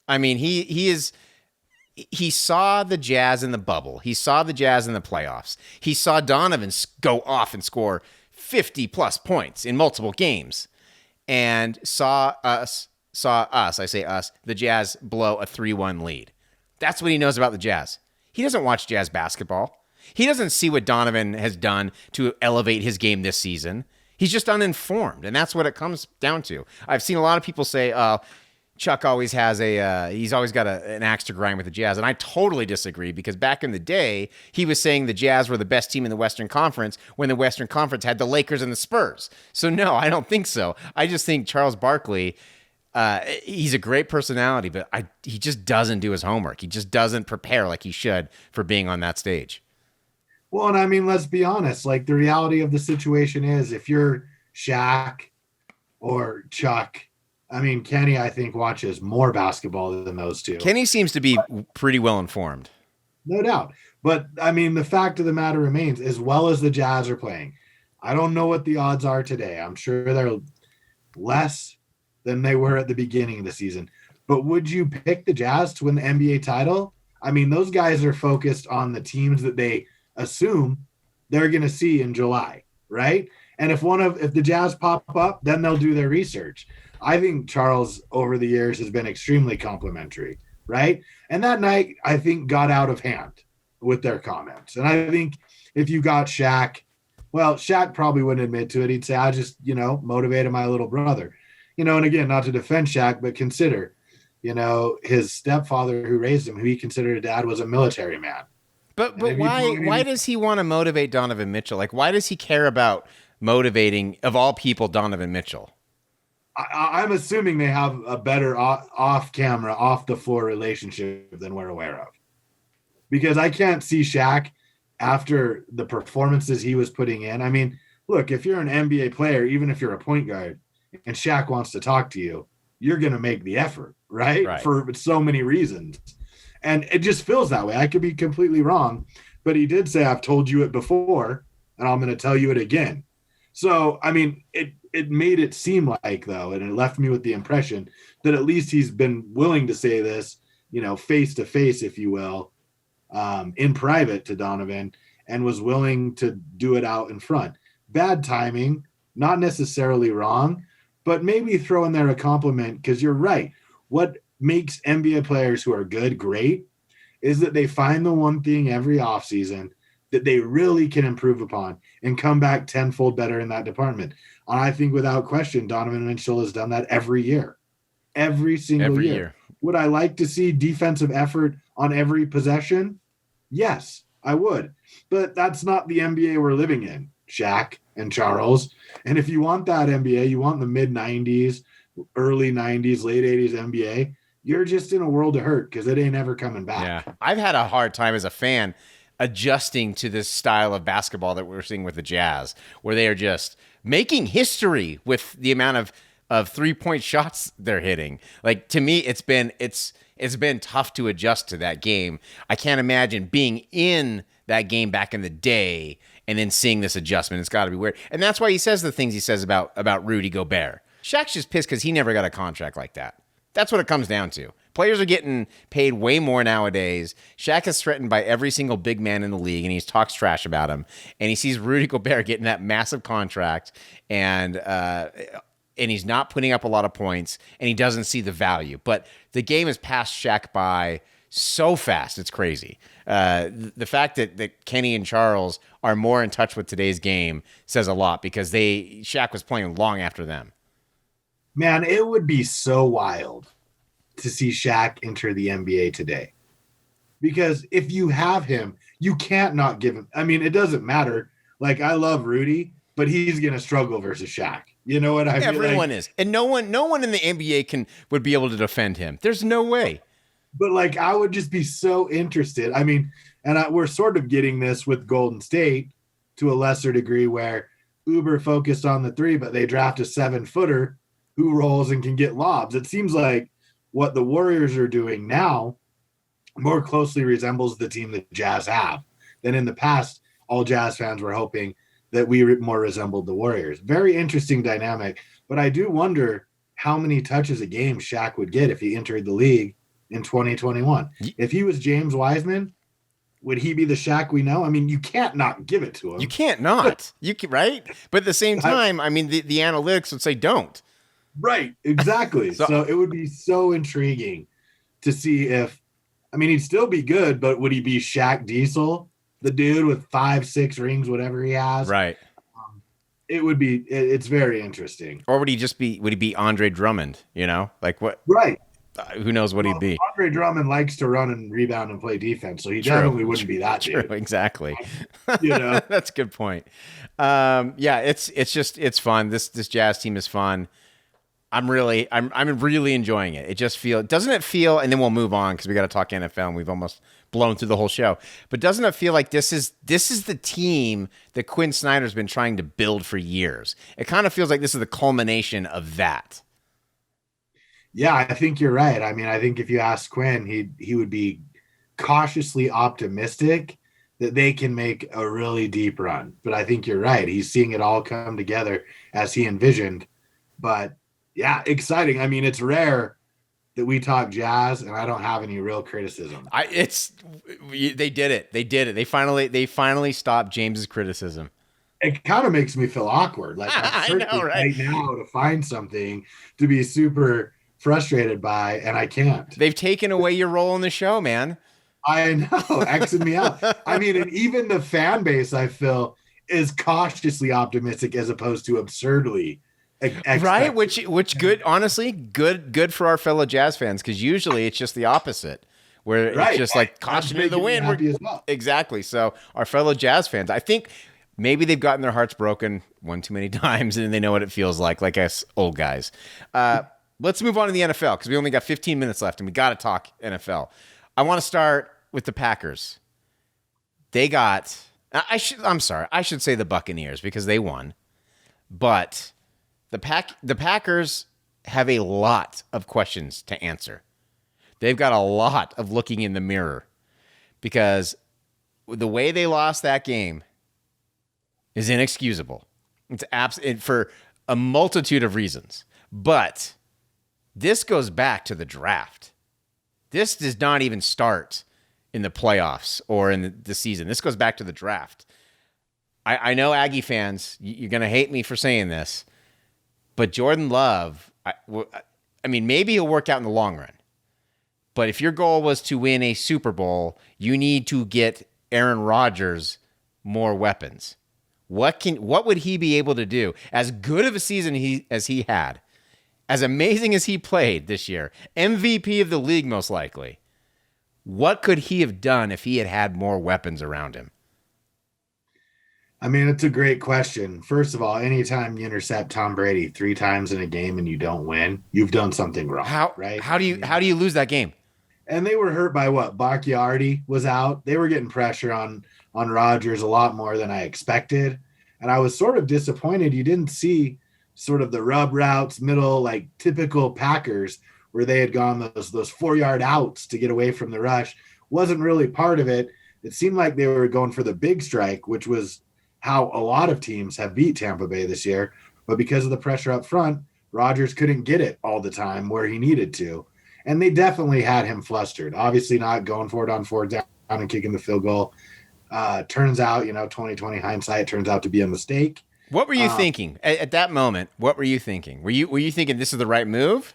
I mean, he saw the Jazz in the bubble. He saw the Jazz in the playoffs. He saw Donovan go off and score 50-plus points in multiple games, and saw us, I say us, the Jazz blow a 3-1 lead. That's what he knows about the Jazz. He doesn't watch Jazz basketball. He doesn't see what Donovan has done to elevate his game this season. He's just uninformed, and that's what it comes down to. I've seen a lot of people say, Chuck always has he's always got an axe to grind with the Jazz. And I totally disagree, because back in the day, he was saying the Jazz were the best team in the Western Conference when the Western Conference had the Lakers and the Spurs. So no, I don't think so. I just think Charles Barkley, he's a great personality, but he just doesn't do his homework. He just doesn't prepare like he should for being on that stage. Well, and I mean, let's be honest. Like, the reality of the situation is, if you're Shaq or Chuck, I mean, Kenny, I think, watches more basketball than those two. Kenny seems to be pretty well informed. No doubt. But, I mean, the fact of the matter remains, as well as the Jazz are playing, I don't know what the odds are today. I'm sure they're less than they were at the beginning of the season. But would you pick the Jazz to win the NBA title? I mean, those guys are focused on the teams that they assume they're going to see in July, right? And if the Jazz pop up, then they'll do their research. I think Charles over the years has been extremely complimentary, right? And that night, I think, got out of hand with their comments. And I think if you got Shaq, well, Shaq probably wouldn't admit to it. He'd say, I just, motivated my little brother. And again, not to defend Shaq, but consider, his stepfather who raised him, who he considered a dad, was a military man. But why does he want to motivate Donovan Mitchell? Like, why does he care about motivating, of all people, Donovan Mitchell? I'm assuming they have a better off-camera, off-the-floor relationship than we're aware of. Because I can't see Shaq, after the performances he was putting in. I mean, look, if you're an NBA player, even if you're a point guard, and Shaq wants to talk to you, you're going to make the effort, right? For so many reasons. And it just feels that way. I could be completely wrong, but he did say, I've told you it before, and I'm going to tell you it again. So, I mean, it made it seem like, though, and it left me with the impression that at least he's been willing to say this, face to face, if you will, in private to Donovan, and was willing to do it out in front. Bad timing, not necessarily wrong, but maybe throw in there a compliment, because you're right. What makes NBA players who are good great is that they find the one thing every offseason that they really can improve upon and come back tenfold better in that department. And I think without question, Donovan Mitchell has done that every year, every single year. Would I like to see defensive effort on every possession? Yes, I would. But that's not the NBA we're living in, Shaq and Charles. And if you want that NBA, you want the mid-90s, early 90s, late 80s NBA, you're just in a world of hurt, because it ain't ever coming back. Yeah, I've had a hard time as a fan adjusting to this style of basketball that we're seeing with the Jazz, where they are just making history with the amount of 3-point shots they're hitting. Like, to me, it's been tough to adjust to that game. I can't imagine being in that game back in the day and then seeing this adjustment. It's got to be weird. And that's why he says the things he says about Rudy Gobert. Shaq's just pissed because he never got a contract like that. That's what it comes down to. Players are getting paid way more nowadays. Shaq is threatened by every single big man in the league, and he talks trash about him. And he sees Rudy Gobert getting that massive contract, and he's not putting up a lot of points, and he doesn't see the value. But the game has passed Shaq by so fast, it's crazy. The fact that Kenny and Charles are more in touch with today's game says a lot, because Shaq was playing long after them. Man, it would be so wild to see Shaq enter the NBA today. Because if you have him, you can't not give him. I mean, it doesn't matter. Like, I love Rudy, but he's going to struggle versus Shaq. You know what I mean? Everyone is. And no one in the NBA would be able to defend him. There's no way. But like, I would just be so interested. I mean, we're sort of getting this with Golden State to a lesser degree, where uber focused on the three, but they draft a 7-footer who rolls and can get lobs. It seems like what the Warriors are doing now more closely resembles the team that Jazz have than in the past. All Jazz fans were hoping that we more resembled the Warriors. Very interesting dynamic, but I do wonder how many touches a game Shaq would get if he entered the league in 2021. If he was James Wiseman, would he be the Shaq we know? I mean, you can't not give it to him. You can't not. You can, right? But at the same time, I mean, the analytics would say don't. Right, exactly. So it would be so intriguing to see if, I mean, he'd still be good, but would he be Shaq Diesel, the dude with 5-6 rings, whatever he has? Right. It would be, it's very interesting. Or would he be Andre Drummond, you know? Like what? Right. Who knows what he'd be? Andre Drummond likes to run and rebound and play defense, so he definitely wouldn't be that dude. Exactly. You know, that's a good point. Yeah, it's fun. This Jazz team is fun. I'm really enjoying it. Doesn't it feel? And then we'll move on because we got to talk NFL, and we've almost blown through the whole show. But doesn't it feel like this is the team that Quinn Snyder's been trying to build for years? It kind of feels like this is the culmination of that. Yeah, I think you're right. I mean, I think if you ask Quinn, he would be cautiously optimistic that they can make a really deep run. But I think you're right. He's seeing it all come together as he envisioned. But yeah, exciting. I mean, it's rare that we talk Jazz and I don't have any real criticism. They did it. They finally stopped James's criticism. It kind of makes me feel awkward. Like I'm searching right now to find something to be super frustrated by, and I can't. They've taken away your role in the show, man. I know, Xing me out. I mean, and even the fan base, I feel, is cautiously optimistic as opposed to absurdly expected. Right, which good, honestly, good for our fellow Jazz fans, because usually it's just the opposite, where it's just like caution to the wind. Well. Exactly. So our fellow Jazz fans, I think maybe they've gotten their hearts broken one too many times, and they know what it feels like us old guys. Let's move on to the NFL because we only got 15 minutes left, and we got to talk NFL. I want to start with the Packers. They got I should say the Buccaneers because they won. But the Packers have a lot of questions to answer. They've got a lot of looking in the mirror because the way they lost that game is inexcusable. It's for a multitude of reasons. But this goes back to the draft. This does not even start in the playoffs or in the season. This goes back to the draft. I know Aggie fans, you're going to hate me for saying this, but Jordan Love, I mean, maybe he'll work out in the long run. But if your goal was to win a Super Bowl, you need to get Aaron Rodgers more weapons. What would he be able to do? As good of a season as he had, as amazing as he played this year, MVP of the league most likely, what could he have done if he had more weapons around him? I mean, it's a great question. First of all, anytime you intercept Tom Brady 3 times in a game and you don't win, you've done something wrong, right? How do you lose that game? And they were hurt by what? Bakhtiari was out. They were getting pressure on Rodgers a lot more than I expected. And I was sort of disappointed you didn't see sort of the rub routes, middle, like typical Packers, where they had gone those 4-yard outs to get away from the rush. Wasn't really part of it. It seemed like they were going for the big strike, which was how a lot of teams have beat Tampa Bay this year. But because of the pressure up front, Rodgers couldn't get it all the time where he needed to. And they definitely had him flustered. Obviously not going for it on 4th down and kicking the field goal. Turns out, 2020 hindsight turns out to be a mistake. What were you thinking at that moment? What were you thinking? Were you thinking this is the right move?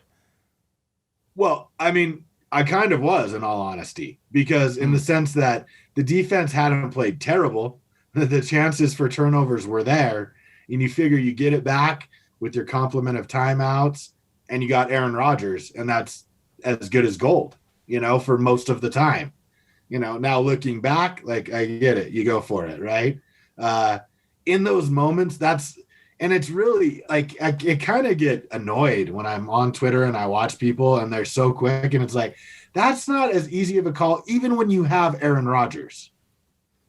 Well, I mean, I kind of was, in all honesty, because in the sense that the defense hadn't played terrible, the chances for turnovers were there, and you figure you get it back with your complement of timeouts, and you got Aaron Rodgers, and that's as good as gold, for most of the time. Now looking back, like I get it, you go for it, right? In those moments, And it's really like I kind of get annoyed when I'm on Twitter and I watch people and they're so quick. And it's like, that's not as easy of a call, even when you have Aaron Rodgers.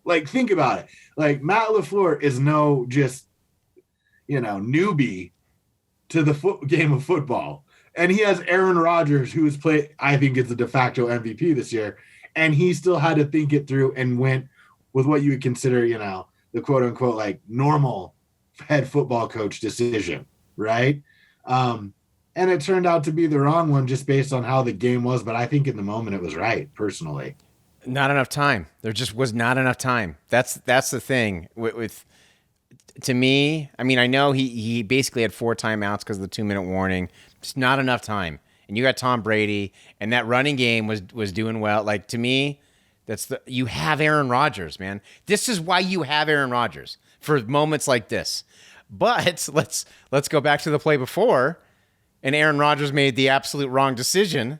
Like, think about it. Like, Matt LaFleur is no just, newbie to the game of football. And he has Aaron Rodgers, who has played, I think, is the de facto MVP this year. And he still had to think it through and went with what you would consider, the quote unquote, like normal head football coach decision, right? And it turned out to be the wrong one just based on how the game was. But I think in the moment it was right, personally. Not enough time. There just was not enough time. That's the thing with to me. I mean, I know he basically had 4 timeouts because of the 2-minute warning. Just not enough time. And you got Tom Brady, and that running game was doing well. Like, to me, you have Aaron Rodgers, man. This is why you have Aaron Rodgers, for moments like this. But let's go back to the play before, and Aaron Rodgers made the absolute wrong decision,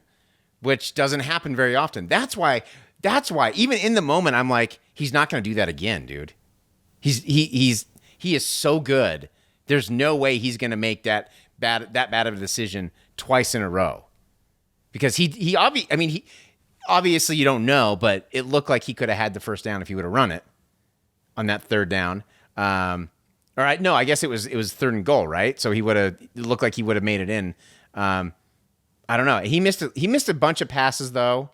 which doesn't happen very often. That's why even in the moment I'm like, he's not going to do that again, dude. He is so good. There's no way he's going to make that bad of a decision twice in a row. Because he obviously you don't know, but it looked like he could have had the first down if he would have run it on that third down. All right, no, I guess it was 3rd and goal, right? So it looked like he would have made it in. I don't know. He missed a bunch of passes though.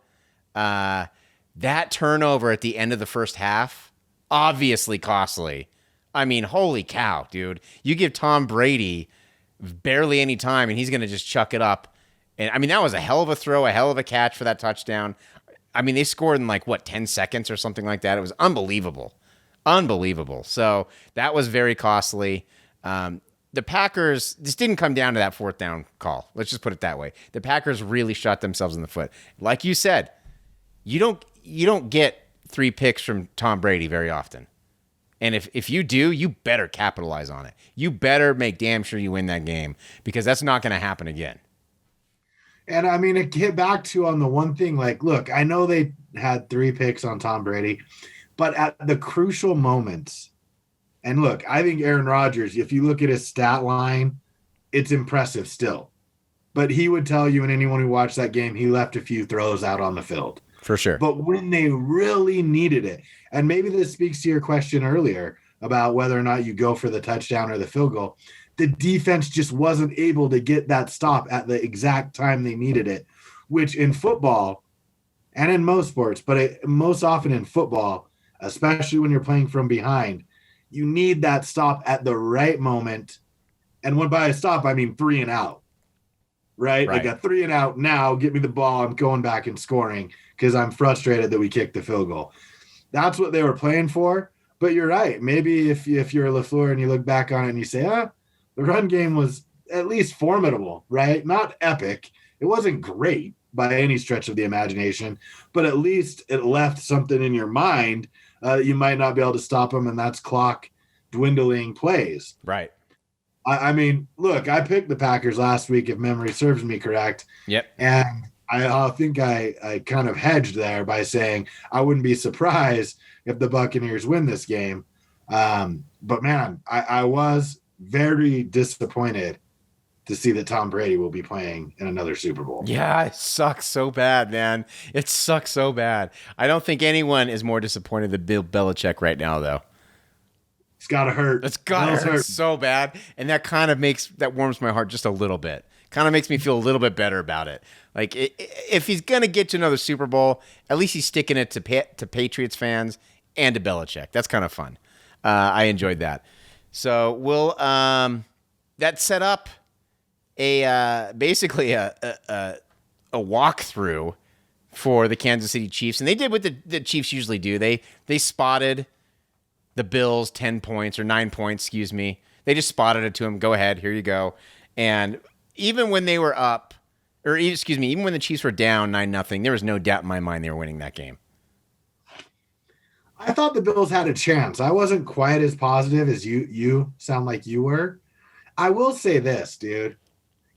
That turnover at the end of the first half, obviously costly. I mean, holy cow, dude. You give Tom Brady barely any time and he's going to just chuck it up. And I mean, that was a hell of a throw, a hell of a catch for that touchdown. I mean, they scored in 10 seconds or something like that. It was unbelievable. Unbelievable. So that was very costly. The Packers, this didn't come down to that 4th down call. Let's just put it that way. The Packers really shot themselves in the foot. Like you said, you don't get 3 picks from Tom Brady very often. And if you do, you better capitalize on it. You better make damn sure you win that game, because that's not going to happen again. And I mean, it get back to on the one thing, like, look, I know they had 3 picks on Tom Brady, but at the crucial moments, and look, I think Aaron Rodgers, if you look at his stat line, it's impressive still. But he would tell you, and anyone who watched that game, he left a few throws out on the field. For sure. But when they really needed it, and maybe this speaks to your question earlier about whether or not you go for the touchdown or the field goal, the defense just wasn't able to get that stop at the exact time they needed it, which in football and in most sports, but most often in football, especially when you're playing from behind, you need that stop at the right moment. And when by a stop, I mean 3 and out, right? I got 3 and out now. Get me the ball. I'm going back and scoring because I'm frustrated that we kicked the field goal. That's what they were playing for. But you're right. Maybe if you're a LaFleur and you look back on it and you say, the run game was at least formidable, right? Not epic. It wasn't great by any stretch of the imagination, but at least it left something in your mind. You might not be able to stop them, and that's clock dwindling plays. Right. I mean, look, I picked the Packers last week, if memory serves me correct. Yep. And I think I kind of hedged there by saying I wouldn't be surprised if the Buccaneers win this game. But, man, I was very disappointed to see that Tom Brady will be playing in another Super Bowl. Yeah, it sucks so bad, man. It sucks so bad. I don't think anyone is more disappointed than Bill Belichick right now, though. It's got to hurt. It's got to hurt so bad. And that kind of warms my heart just a little bit. Kind of makes me feel a little bit better about it. Like, if he's going to get to another Super Bowl, at least he's sticking it to Patriots fans and to Belichick. That's kind of fun. I enjoyed that. So we'll that set up basically a walkthrough for the Kansas City Chiefs, and they did what the Chiefs usually do. They spotted the Bills 10 points or 9 points, excuse me. They just spotted it to them. Go ahead, here you go. And even when they were up, or excuse me, even when the Chiefs were down 9-0, there was no doubt in my mind they were winning that game. I thought the Bills had a chance. I wasn't quite as positive as you sound like you were. I will say this, dude,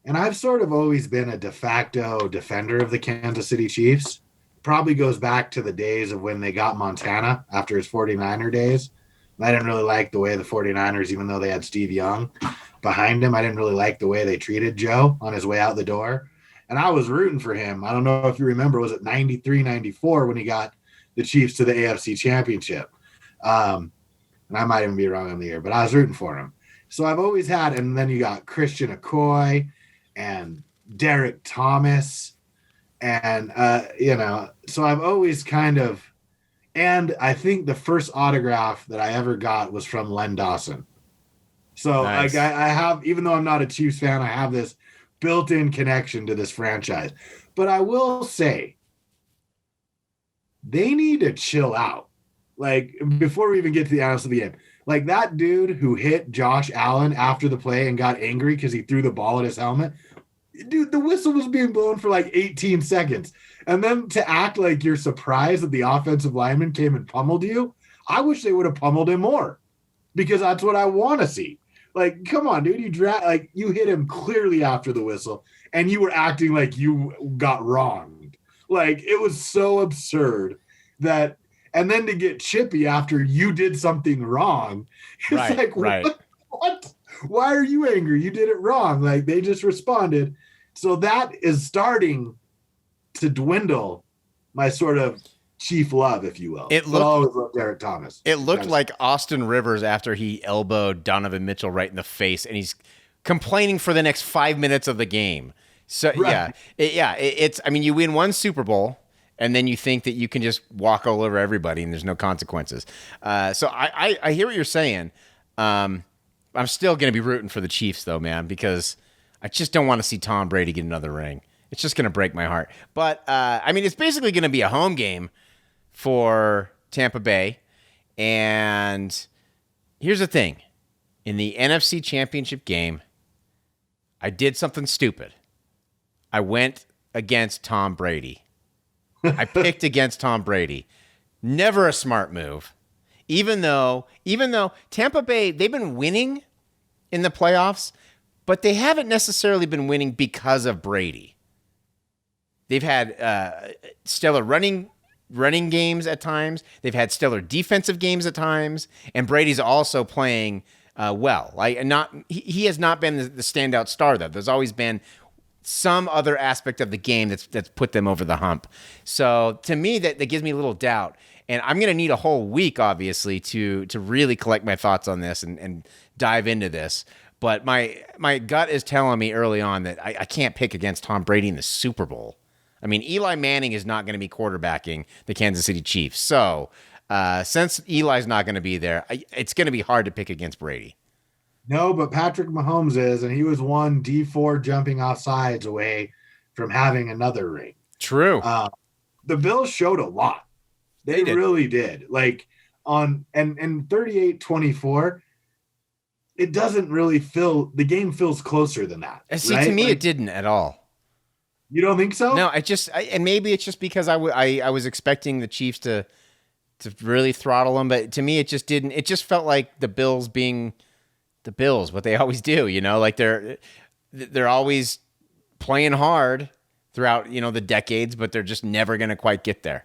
and I've sort of always been a de facto defender of the Kansas City Chiefs. Probably goes back to the days of when they got Montana after his 49er days. I didn't really like the way the 49ers, even though they had Steve Young behind him, I didn't really like the way they treated Joe on his way out the door. And I was rooting for him. I don't know if you remember, was it 93, 94 when he got the Chiefs to the AFC Championship? And I might even be wrong on the year, but I was rooting for him. So I've always had, and then you got Christian McCoy and Derek Thomas. And, so I've always kind of, and I think the first autograph that I ever got was from Len Dawson. So Nice. I have, even though I'm not a Chiefs fan, I have this built-in connection to this franchise. But I will say, they need to chill out. Like, before we even get to the analysis of the game, like that dude who hit Josh Allen after the play and got angry because he threw the ball at his helmet. Dude, the whistle was being blown for like 18 seconds. And then to act like you're surprised that the offensive lineman came and pummeled you, I wish they would have pummeled him more, because that's what I want to see. Like, come on, dude, you hit him clearly after the whistle and you were acting like you got wronged. Like, it was so absurd that, and then to get chippy after you did something wrong. It's what? Why are you angry? You did it wrong. Like, they just responded. So that is starting to dwindle my sort of chief love, if you will. I always love Derek Thomas. It looked like Austin Rivers after he elbowed Donovan Mitchell right in the face, and he's complaining for the next 5 minutes of the game. So right. It's. I mean, you win one Super Bowl, and then you think that you can just walk all over everybody, and there's no consequences. So I hear what you're saying. I'm still going to be rooting for the Chiefs, though, man, because I just don't want to see Tom Brady get another ring. It's just going to break my heart. But, I mean, it's basically going to be a home game for Tampa Bay. And here's the thing. In the NFC Championship game, I did something stupid. I went against Tom Brady. I picked against Tom Brady. Never a smart move. Even though Tampa Bay, they've been winning in the playoffs, but they haven't necessarily been winning because of Brady. They've had stellar running games at times. They've had stellar defensive games at times, and Brady's also playing well. He has not been the standout star though. There's always been some other aspect of the game that's put them over the hump. So to me, that gives me a little doubt. And I'm going to need a whole week, obviously, to really collect my thoughts on this and dive into this. But my gut is telling me early on that I can't pick against Tom Brady in the Super Bowl. I mean, Eli Manning is not going to be quarterbacking the Kansas City Chiefs. So since Eli's not going to be there, it's going to be hard to pick against Brady. No, but Patrick Mahomes is, and he was one D4 jumping off sides away from having another ring. True. The Bills showed a lot. They really did. Like and 38-24, it doesn't really the game feels closer than that. See, right? To me, it didn't at all. You don't think so? No, and maybe it's just because I was expecting the Chiefs to really throttle them, but to me, it just didn't. It just felt like the Bills being the Bills, what they always do, like they're always playing hard throughout, the decades, but they're just never going to quite get there.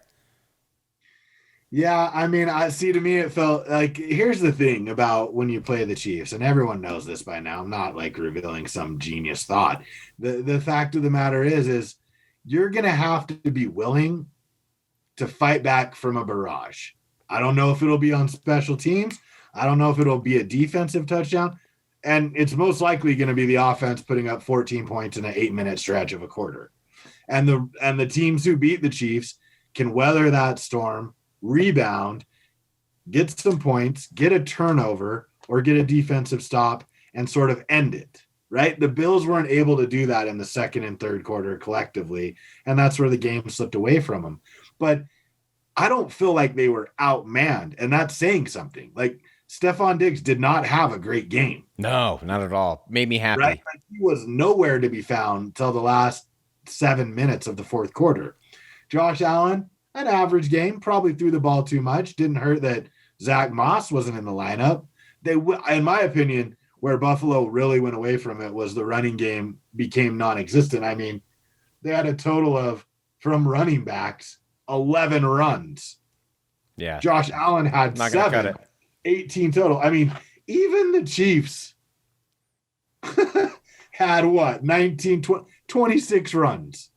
Yeah, I mean, to me, it felt like, here's the thing about when you play the Chiefs, and everyone knows this by now. I'm not like revealing some genius thought. The fact of the matter is you're going to have to be willing to fight back from a barrage. I don't know if it'll be on special teams. I don't know if it'll be a defensive touchdown. And it's most likely going to be the offense putting up 14 points in an 8-minute stretch of a quarter. And the teams who beat the Chiefs can weather that storm, rebound, get some points, get a turnover, or get a defensive stop and sort of end it, right? The Bills weren't able to do that in the second and third quarter collectively, and that's where the game slipped away from them. But I don't feel like they were outmanned, and that's saying something. Like, Stephon Diggs did not have a great game. No, not at all. Made me happy. Right? Like, he was nowhere to be found till the last 7 minutes of the fourth quarter. Josh Allen, an average game, probably threw the ball too much. Didn't hurt that Zach Moss wasn't in the lineup. In my opinion, where Buffalo really went away from it was the running game became non-existent. I mean, they had a total of, from running backs, 11 runs. Yeah. Josh Allen had Not gonna 7. cut it. 18 total. I mean, even the Chiefs had what? 19, 26 runs.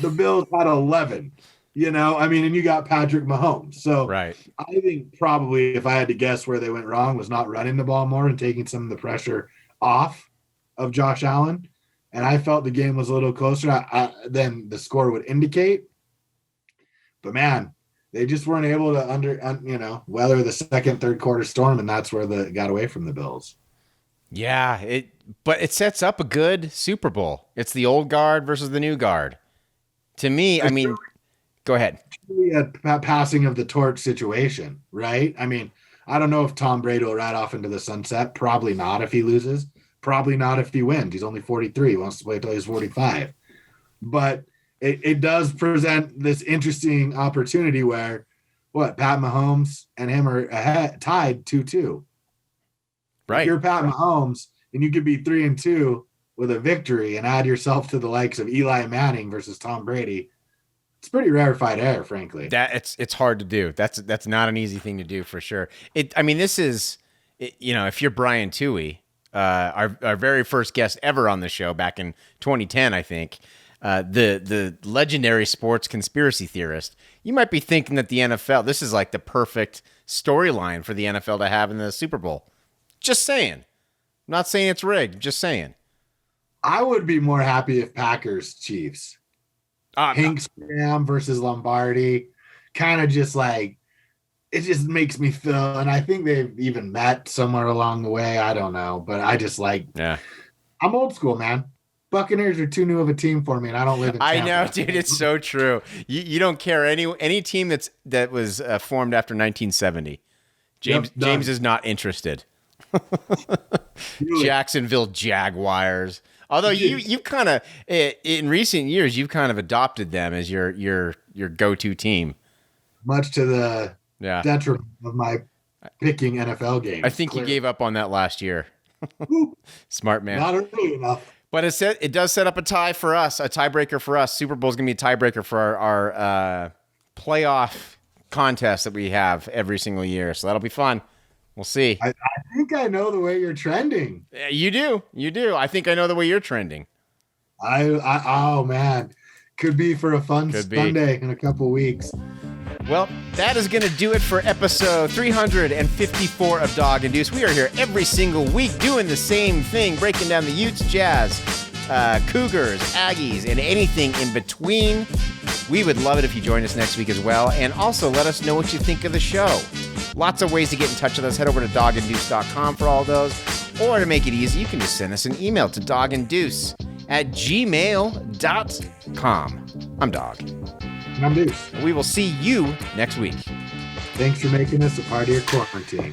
The Bills had 11. I mean, and you got Patrick Mahomes. So Right. I think probably if I had to guess where they went wrong was not running the ball more and taking some of the pressure off of Josh Allen. And I felt the game was a little closer than the score would indicate. But man, they just weren't able to weather the second, third quarter storm, and that's where they got away from the Bills. Yeah, but it sets up a good Super Bowl. It's the old guard versus the new guard. To me, I mean, go ahead. A passing of the torch situation, right? I mean, I don't know if Tom Brady will ride off into the sunset. Probably not if he loses. Probably not if he wins. He's only 43. He wants to play until he's 45. But it does present this interesting opportunity where, Pat Mahomes and him are tied 2-2. Right. If you're Pat Mahomes and you could be 3-2 with a victory and add yourself to the likes of Eli Manning versus Tom Brady, it's pretty rarefied air, frankly. It's hard to do. That's not an easy thing to do for sure. This is, if you're Brian Toohey, our very first guest ever on the show back in 2010, I think, the legendary sports conspiracy theorist, you might be thinking that the NFL, this is like the perfect storyline for the NFL to have in the Super Bowl. Just saying. I'm not saying it's rigged. Just saying. I would be more happy if Packers Chiefs. Hinkstram versus Lombardi. Kind of just like, it just makes me feel, and I think they've even met somewhere along the way. I don't know. But I just I'm old school, man. Buccaneers are too new of a team for me, and I don't live in Tampa. I know, dude. It's so true. You don't care any team that was formed after 1970. James is not interested. Jacksonville Jaguars. Although you've kind of in recent years you've kind of adopted them as your go-to team, much to the detriment of my picking NFL games. I think you gave up on that last year. Smart man. Not early enough. But it does set up a tie for us, a tiebreaker for us. Super Bowl is going to be a tiebreaker for our playoff contest that we have every single year. So that'll be fun. We'll see. I think I know the way you're trending. You do. I think I know the way you're trending. Oh man, could be for a fun Sunday in a couple weeks. Well, that is going to do it for episode 354 of Dog and Deuce. We are here every single week doing the same thing, breaking down the Utes, Jazz, Cougars, Aggies, and anything in between. We would love it if you join us next week as well. And also let us know what you think of the show. Lots of ways to get in touch with us. Head over to doganddeuce.com for all those. Or to make it easy, you can just send us an email to doganddeuce@gmail.com. I'm Dog. And I'm Deuce. And we will see you next week. Thanks for making us a part of your quarantine.